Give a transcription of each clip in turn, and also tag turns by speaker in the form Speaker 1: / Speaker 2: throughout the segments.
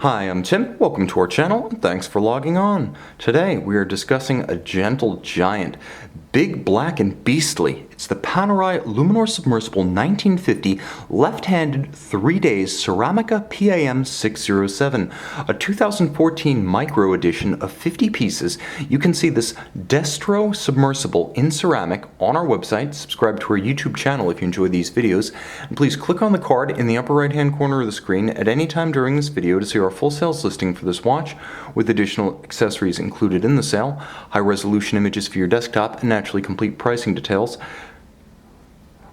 Speaker 1: Hi, I'm Tim. Welcome to our channel, and thanks for logging on. Today we are discussing a gentle giant, big, black, and beastly. It's the Panerai Luminor Submersible 1950 left-handed 3 days Ceramica PAM 607, a 2014 micro edition of 50 pieces. You can see this Destro submersible in ceramic on our website. Subscribe to our YouTube channel if you enjoy these videos, and please click on the card in the upper right-hand corner of the screen at any time during this video to see our full sales listing for this watch, with additional accessories included in the sale, high-resolution images for your desktop, and naturally complete pricing details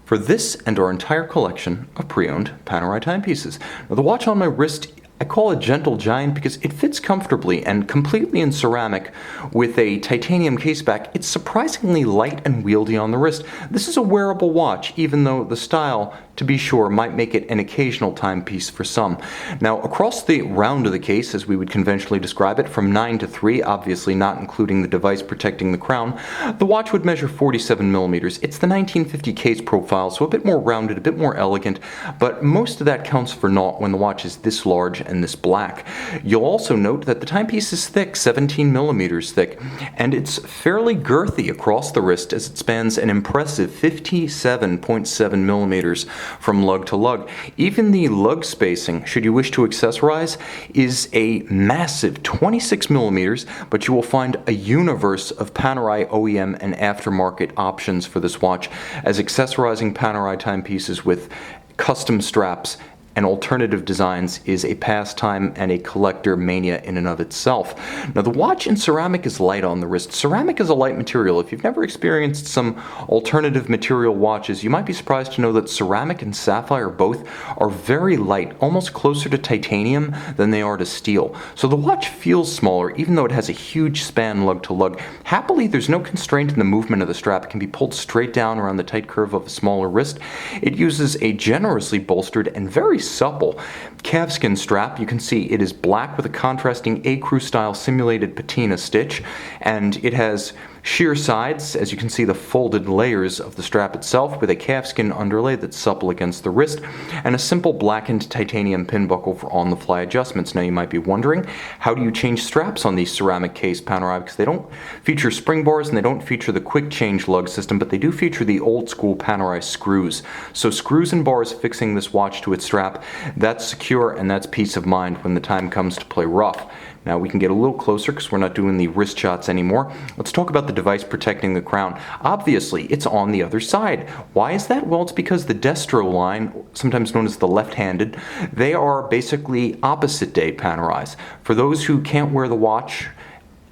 Speaker 1: for this and our entire collection of pre-owned Panerai timepieces. Now, the watch on my wrist, I call it gentle giant because it fits comfortably and completely in ceramic with a titanium caseback. It's surprisingly light and wieldy on the wrist. This is a wearable watch, even though the style, to be sure, might make it an occasional timepiece for some. Now, across the round of the case, as we would conventionally describe it, from 9 to 3, obviously not including the device protecting the crown, the watch would measure 47 millimeters. It's the 1950 case profile, so a bit more rounded, a bit more elegant, but most of that counts for naught when the watch is this large and this black. You'll also note that the timepiece is thick, 17 millimeters thick, and it's fairly girthy across the wrist as it spans an impressive 57.7 millimeters from lug to lug. Even the lug spacing, should you wish to accessorize, is a massive 26 millimeters, but you will find a universe of Panerai OEM and aftermarket options for this watch, as accessorizing Panerai timepieces with custom straps and alternative designs is a pastime and a collector mania in and of itself. Now, the watch in ceramic is light on the wrist. Ceramic is a light material. If you've never experienced some alternative material watches, you might be surprised to know that ceramic and sapphire both are very light, almost closer to titanium than they are to steel. So the watch feels smaller, even though it has a huge span lug to lug. Happily, there's no constraint in the movement of the strap. It can be pulled straight down around the tight curve of a smaller wrist. It uses a generously bolstered and very supple calfskin strap. You can see it is black with a contrasting ecru style simulated patina stitch, and it has sheer sides, as you can see the folded layers of the strap itself, with a calfskin underlay that's supple against the wrist, and a simple blackened titanium pin buckle for on-the-fly adjustments. Now, you might be wondering, how do you change straps on these ceramic case Panerai? Because they don't feature spring bars and they don't feature the quick change lug system, but they do feature the old school Panerai screws. So screws and bars fixing this watch to its strap, that's secure and that's peace of mind when the time comes to play rough. Now, we can get a little closer because we're not doing the wrist shots anymore. Let's talk about the device protecting the crown. Obviously, it's on the other side. Why is that? Well, it's because the Destro line, sometimes known as the left-handed, they are basically opposite day Panerais. For those who can't wear the watch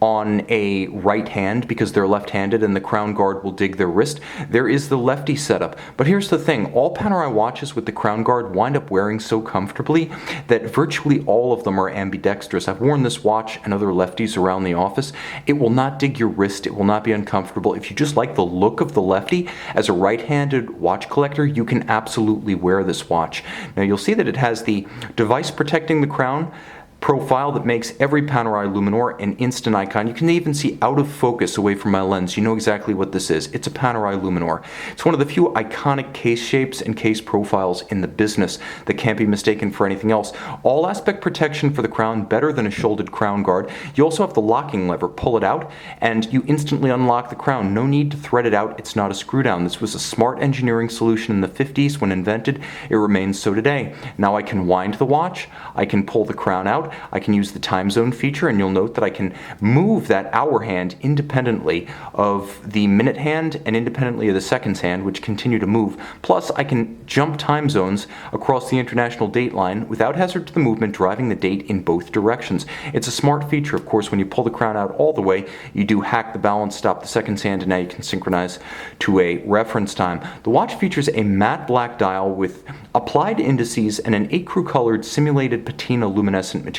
Speaker 1: on a right hand because they're left-handed and the crown guard will dig their wrist, there is the lefty setup. But here's the thing, all Panerai watches with the crown guard wind up wearing so comfortably that virtually all of them are ambidextrous. I've worn this watch and other lefties around the office. It will not dig your wrist, it will not be uncomfortable. If you just like the look of the lefty, as a right-handed watch collector, you can absolutely wear this watch. Now, you'll see that it has the device protecting the crown profile that makes every Panerai Luminor an instant icon. You can even see out of focus away from my lens. You know exactly what this is. It's a Panerai Luminor. It's one of the few iconic case shapes and case profiles in the business that can't be mistaken for anything else. All aspect protection for the crown, better than a shouldered crown guard. You also have the locking lever. Pull it out and you instantly unlock the crown. No need to thread it out. It's not a screw down. This was a smart engineering solution in the 50s when invented. It remains so today. Now I can wind the watch. I can pull the crown out. I can use the time zone feature, and you'll note that I can move that hour hand independently of the minute hand and independently of the seconds hand, which continue to move. Plus, I can jump time zones across the international date line without hazard to the movement, driving the date in both directions. It's a smart feature. Of course, when you pull the crown out all the way, you do hack the balance, stop the seconds hand, and now you can synchronize to a reference time. The watch features a matte black dial with applied indices and an ecru colored simulated patina luminescent material.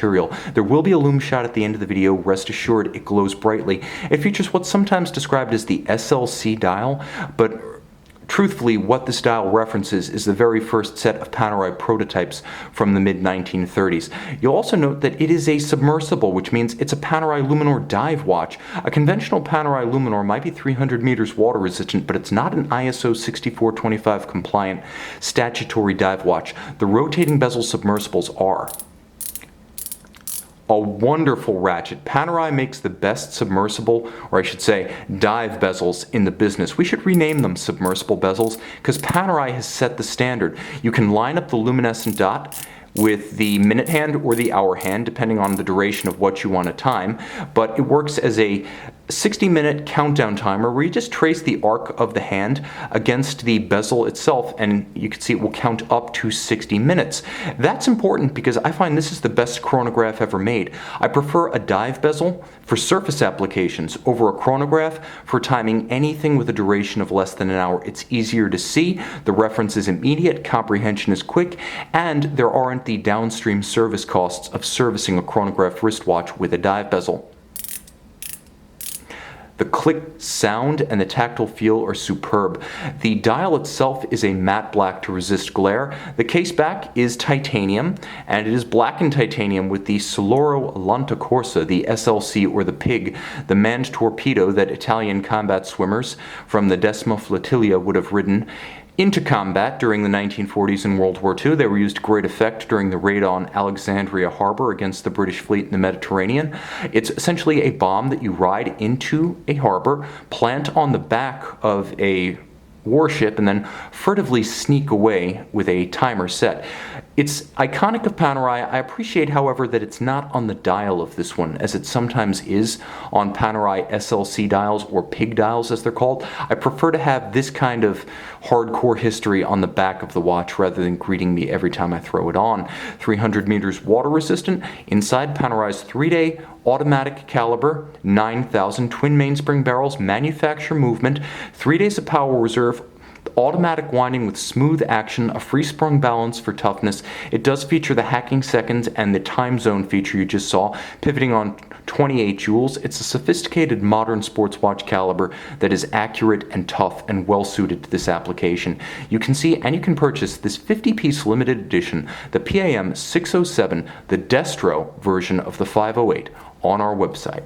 Speaker 1: There will be a lume shot at the end of the video. Rest assured, it glows brightly. It features what's sometimes described as the SLC dial, but truthfully, what this dial references is the very first set of Panerai prototypes from the mid-1930s. You'll also note that it is a submersible, which means it's a Panerai Luminor dive watch. A conventional Panerai Luminor might be 300 meters water resistant, but it's not an ISO 6425 compliant statutory dive watch. The rotating bezel submersibles are. A wonderful ratchet. Panerai makes the best submersible, or I should say, dive bezels in the business. We should rename them submersible bezels because Panerai has set the standard. You can line up the luminescent dot with the minute hand or the hour hand, depending on the duration of what you want to time, but it works as a 60-minute countdown timer where you just trace the arc of the hand against the bezel itself, and you can see it will count up to 60 minutes. That's important because I find this is the best chronograph ever made. I prefer a dive bezel for surface applications over a chronograph for timing anything with a duration of less than an hour. It's easier to see, the reference is immediate, comprehension is quick, and there aren't the downstream service costs of servicing a chronograph wristwatch with a dive bezel. The click sound and the tactile feel are superb. The dial itself is a matte black to resist glare. The case back is titanium, and it is blackened titanium with the Soloro Lantacorsa, the SLC or the Pig, the manned torpedo that Italian combat swimmers from the 10th Flotilla would have ridden into combat during the 1940s and World War II. They were used to great effect during the raid on Alexandria Harbor against the British fleet in the Mediterranean. It's essentially a bomb that you ride into a harbor, plant on the back of a warship, and then furtively sneak away with a timer set. It's iconic of Panerai. I appreciate, however, that it's not on the dial of this one, as it sometimes is on Panerai SLC dials, or Pig dials as they're called. I prefer to have this kind of hardcore history on the back of the watch rather than greeting me every time I throw it on. 300 meters water resistant, inside Panerai's 3-day automatic caliber, 9,000 twin mainspring barrels, manufacture movement, 3 days of power reserve, automatic winding with smooth action, a free sprung balance for toughness. It does feature the hacking seconds and the time zone feature you just saw, pivoting on 28 joules. It's a sophisticated modern sports watch caliber that is accurate and tough and well suited to this application. You can see and you can purchase this 50-piece limited edition, the PAM 607, the Destro version of the 508, on our website.